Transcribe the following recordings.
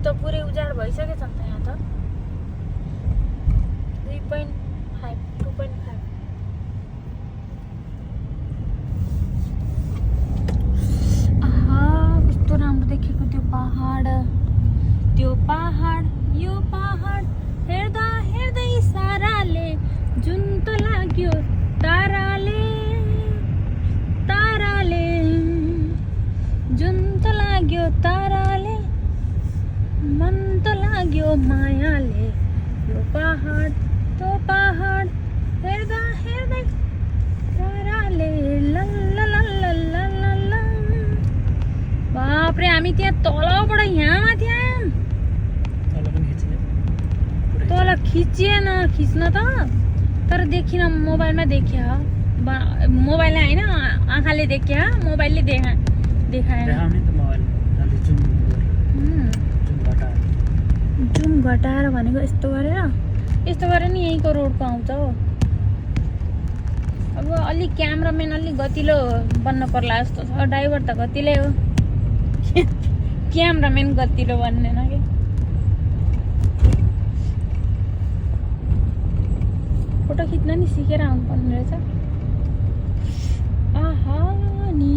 त पुरै उजाड भइसकेछ नि त यहाँ त 3.5 2.5 आहा कस्तो राम्रो देखेको त्यो पहाड यो पहाड हेर्दा हेर्दै साराले जुन त लाग्यो ताराले जुन त लाग्यो ताराले मन त लाग्यो मायाले यो पहाड तो पहाड हेर्दा हेर्दै ताराले लल्लल्लल्लल्लल्ल बापरे हामी त्यहाँ तलबाट यहाँ माथि आयौँ तल खिचिएन खिच्न त तर देखिन मोबाइलमा देखिया मोबाइलले होइन आँखाले देखिया मोबाइलले देखाएन जुम घटाएर भनेको यस्तो गरेर नि यहीँको रोडको आउँछ हो अब अलिक क्यामराम्यान अलिक गतिलो बन्न पर्ला जस्तो छ ड्राइभर त गतिलै हो क्यामराम्यान गतिलो बन्नेन कि फोटो खिच्न नि सिकेर आउनुपर्ने रहेछ आहा नि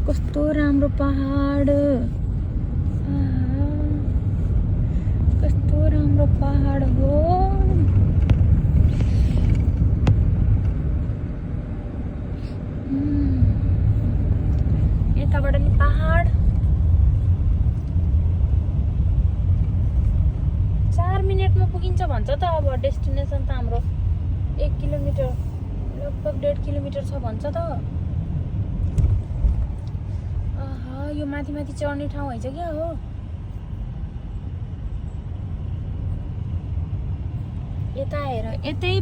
कस्तो राम्रो पहाड कस्तो राम्रो पहाड हो यताबाट नि पहाड 4 मिनेटमा पुगिन्छ भन्छ त अब डेस्टिनेसन त हाम्रो 1 किलोमिटर लगभग 1.5 किलोमिटर छ भन्छ त आहा यो माथि माथि चढ्ने ठाउँ हैछ क्या हो यता हेर यतै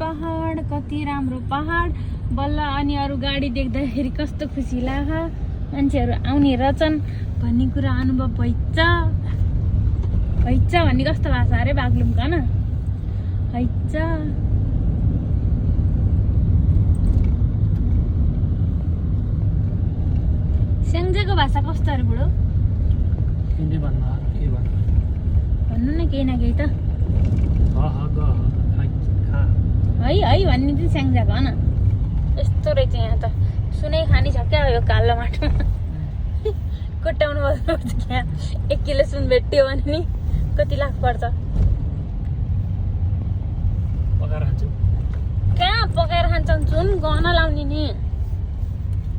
पहाड कति राम्रो पहाड बल्ल अनि अरू गाडी देख्दाखेरि कस्तो खुसी लाग्छ मान्छेहरू आउने रहेछन् भन्ने कुरा अनुभव भइन्छ भन्ने कस्तो भाषा अरे बागलुङका न हैछ स्याङ्जाको भाषा कस्तो अरे बुढो भन्नु न केही न केही त है भन्ने चाहिँ स्याङ्जाको न यस्तो रहेछ यहाँ त सुनै खानी छ क्या यो कालो माटोमा कोट्याउनु पर्छ यहाँ 1 किलो सुन भेट्यो भने नि कति लाख पर्छ कहाँ पकाएर खान्छन् सुन गहना लाउने नि